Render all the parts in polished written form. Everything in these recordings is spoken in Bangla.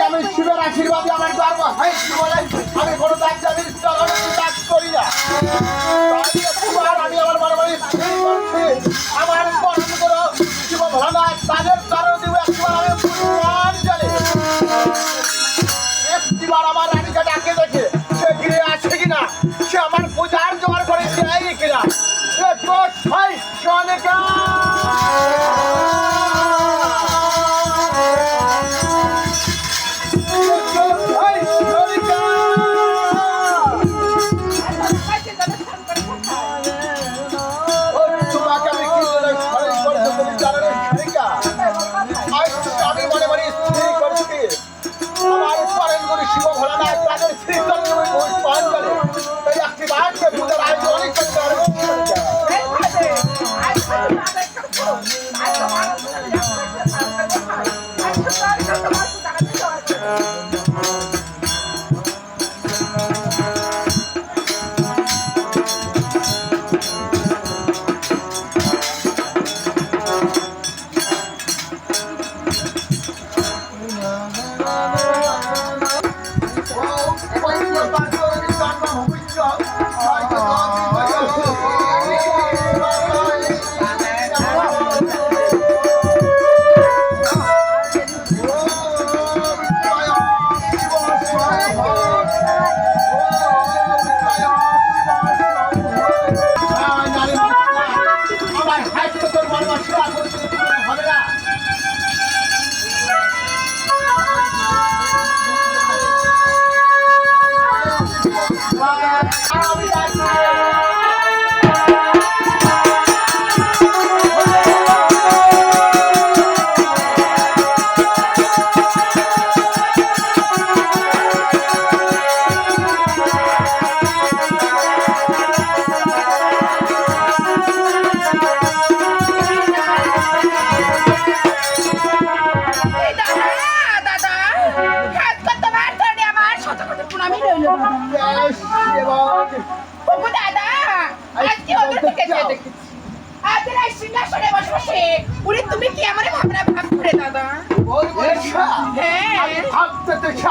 আমি শিবের আশীর্বাদে আমার গর্ব হয়েছি বলে আমি কোনো দাজ্জালের চরণে কাজ করি না। আমি আমার মনে মনে স্থির করছি আমার কর্মগুলো শিব ভোলানাথ তাদের চরণ দিব একবার আমি পুষ্পাঞ্জলি। একটিবার আমার রানীকে ডাকে দেখে সে ফিরে আসে কিনা, সে আমার পূজার জোগাড় করে দেয় কিনা। সোনিকা আমি মনে মনে স্থির করছি আমার পরেনগুলি শিব ভোলানাথ তাদের শ্রীচন্দ্র পুষ্পাঞ্জলি তাই একটি বারকে পূজার আয়োজন অনেক করতে হবে।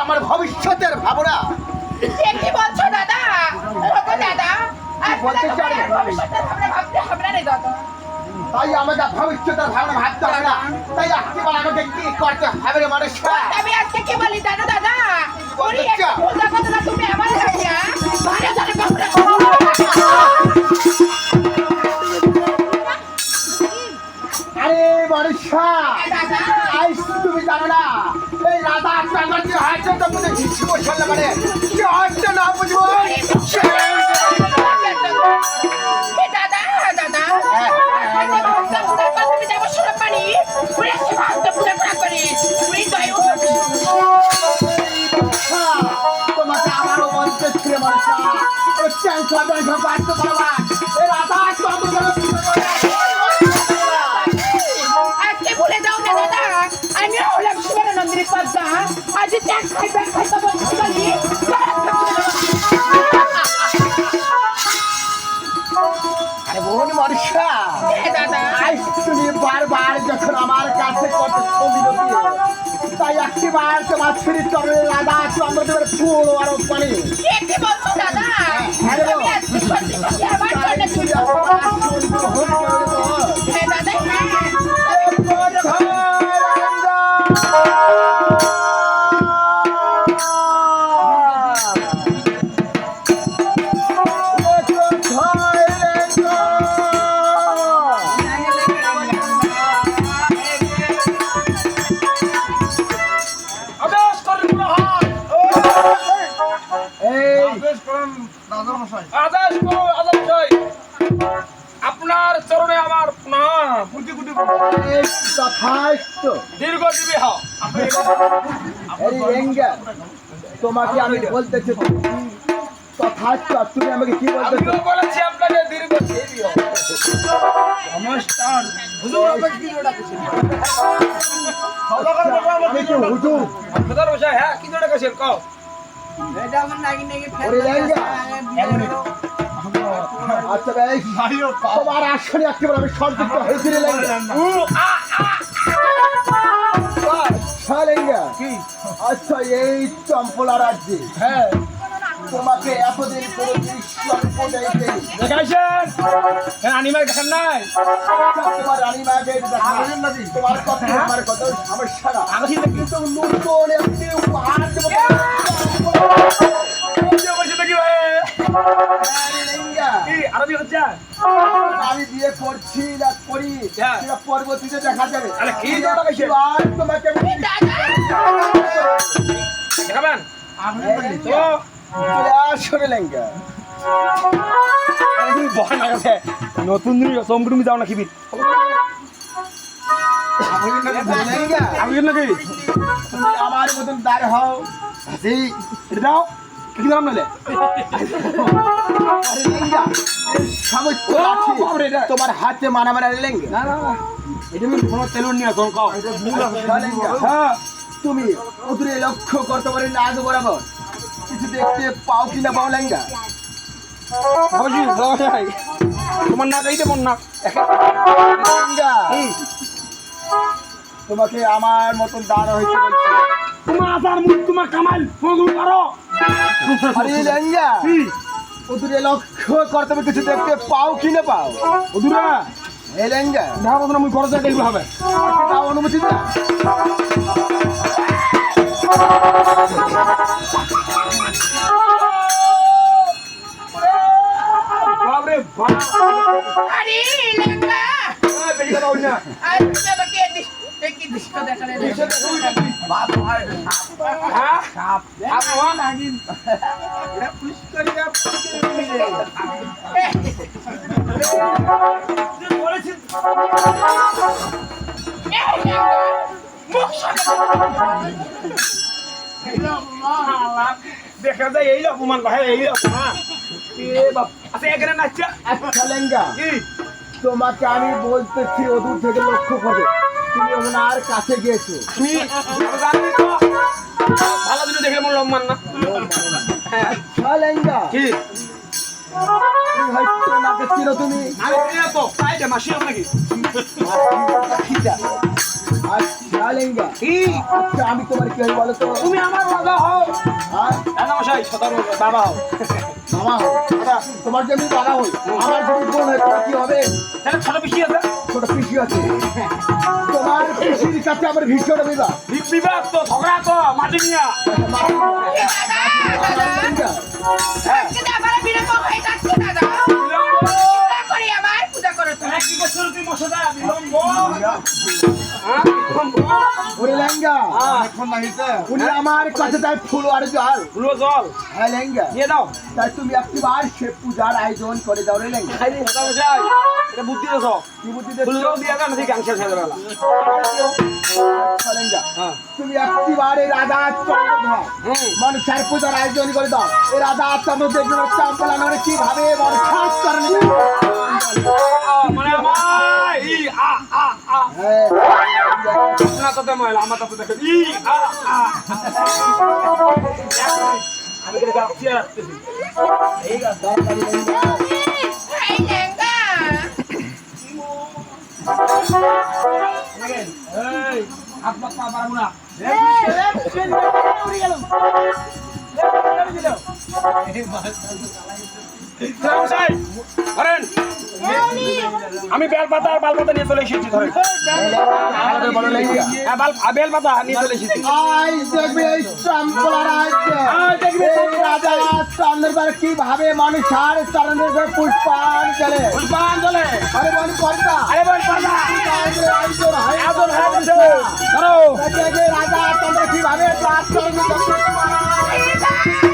আমার ভবিষ্যতের ভাবনা কি বলছো দাদা? দাদা তাই আমাকে ভবিষ্যতের ভাবনা ভাবতে হবে না। তাই একবার আমাকে কি করতে হবে রে মানুষ? আমি আজকে কি বলি জানো দাদা? তুমি আমার আরে মানুষা তুমি জানো না এই রাধা টাঙ্গার যে হয়েছে তো মধ্যে কিছু বসলে মানে কি হচ্ছে না বুঝবো তোমাকে আমারও বলতে ছিল মানুষা আজকে ভুলে যাও না দাদা, আমি হলাম শিবানন্দিনী পদ্মা। আজ চাক খাইতে খাইতে বলছি বলি আরে বোনি মানুষা তুমি বারবার যখন আমার কাছে কত ছবি তাই একটিবার তোমার শ্রী চরণে রাধা চন্দ্রদেবের ফুল আরো পানি কি বলছো দাদা? আমি আজকে সত্যি সত্যি আমার জন্য তুলো আপনার চরণে আমার দীর্ঘজীবী হও। তোমাকে আমি বলতেছি তুমি আমাকে কি বলতে বলেছি আপনাকে দীর্ঘজীবী হও। নমস্কার হুজুর, আমি কি হুজুর? হ্যাঁ কি জোড়া কাছে কও আচ্ছা ভাই তোমার আসলে একেবারে আমি সন্তুষ্ট হয়েছিল আচ্ছা লেঙ্গা কি আচ্ছা এই চম্পলা রাজ্যে হ্যাঁ তোমাকে এতদিন কোনো দৃশ্য আমি দেখাইনি। দেখাইছেন হ্যাঁ আনিমার দেখেন নাই তোমার রানীমাকে তোমার কথা আমার কত সমস্যা না আগে কিন্তু নতুন একটি উপহার দেবো দেখি ভাই লেঙ্গা কি আরবি হচ্ছে আমি বিয়ে করছি না করি হ্যাঁ। সেটা পরবর্তীতে দেখা যাবে তাহলে কি দেওয়া হয়েছে? আর তোমাকে আমি দাদা দেখাবেন তো চলে আসরে লেঙ্গা বহান লাগাছে নতুন দিন সম্পূর্ণ যাও না খিবি লেঙ্গা আমি নাকি তুমি আমার মতন দাঁড় হও হাসি এটা দাও কি দাম নালে আরে লেঙ্গা এই সামর্থ্য আছে বাপরে, এটা- তোমার হাতে মানা মানা লেঙ্গা না না না এটা আমি কোনো তেলুন নিয়ে আসুন কাও লেঙ্গা হ্যাঁ তুমি উদরে লক্ষ্য করতে পারি না আজ বরাবর কিছু দেখতে পাও কিনা পাও লেঙ্গা ভাবছি ভাই তোমার না এইটা মন না লেঙ্গা তোমাকে আমার মতন দাঁড় হইতে বলছি তোমার আসার মুখ তোমার কামাল ফোন করো আরে লেঙ্গা কি উদরে লক্ষ্য করতে হবে কিছু দেখতে পাও কিনা পাও ওদুরা এ লেঙ্গা না বলতো আমি খরচ দেখবো হবে দাও অনুমতি দাও বাপরে বাপ আরে লেঙ্গা বেশি কথা হই না আর তুমি আমাকে কি দৃশ্য দেখালে হ্যাঁ আপনি নাগিন বলেছেন দেখা যায় এই অপমান ভাই এই অপমান এ বাপ আচ্ছা এখানে নাচছে আচ্ছা লেঙ্গা কি তোমাকে আমি বলতেছি অদূর থেকে লক্ষ্য করবে তুমি ওনার কাছে গিয়েছো আমি জানি তো ভালো দিনে দেখলে মন লম্মান না আচ্ছা লেঙ্গা কি তুমি হয়তো ওনাকে চিনো তুমি আমি চিনি তো পাইতে মাসি নাকি আচ্ছা লেঙ্গা কি আচ্ছা আমি তোমার কি হই বলো তো তুমি আমার বাবা হও আর দাদা মশাই সদর বাবা হও মামা হই আচ্ছা, তোমার যদি বাবা হই আমার যদি বোন হয় তোমার কি হবে তাহলে ছোট পিসি আছে ছোট পিসি আছে তোমার পিসির কাছে আমার ভীষণ বিবাহ বিবাহ তো ঝগড়া তো মাটি নিয়া লেঙ্গা আমার বিরক্ত হয়ে যাচ্ছে দাদা পূজা করি আমার পূজা করো তুমি কি করছো তুই মশলা বিলম্ব হ্যাঁ বিলম্ব ওরে লেঙ্গা উনি আমার কাছে তাই ফুল আর জল ফুলো জল হ্যাঁ লেঙ্গা নিয়ে দাও তাই তুমি একটিবার সে পূজার আয়োজন করে দাও রে লেঙ্গা খাই দিন দাদা মশাই এটা বুদ্ধি দেছো কি বুদ্ধি দেবে ফুলো দিয়ে দাও নাকি গাংশে ছেড়ে বেলা লেঙ্গা হ্যাঁ তুমি একটিবার এই রাধা চন্দ্র মানুষের পূজার আয়োজন করে দাও এই রাধা চন্দ্র দেখবেন চাম্পলা নরে কিভাবে বরখাস্ত করে নেবে। মানে আমার ই আ আ আ হ্যাঁ না তো মহিলা আমার তো দেখে ই আ আ আমি করে গাছি রাখতেছি এই তাড়াতাড়ি লেঙ্গা। এই লেঙ্গা এই হাত পা পা পারবো না আমি বেল পাতা আর বাল পাতা নিয়ে চলে এসেছি ধরে আমাদের বড় লেঙ্গা হ্যাঁ বেল পাতা নিয়ে চলে এসেছি আজ দেখবে এই চাম্পলা রাজ্যে আজ দেখবে এই রাধা চন্দ্রবার কিভাবে মানুষের চরণের উপর পুষ্পাঞ্জলি পুষ্পাঞ্জলি আরে বল পর্দা আরে বল পাতা আয়োজন হয় আদর হয়ে গেছে ধরো রাজা চন্দ্র কিভাবে তার চরণের উপর পুষ্পাঞ্জলি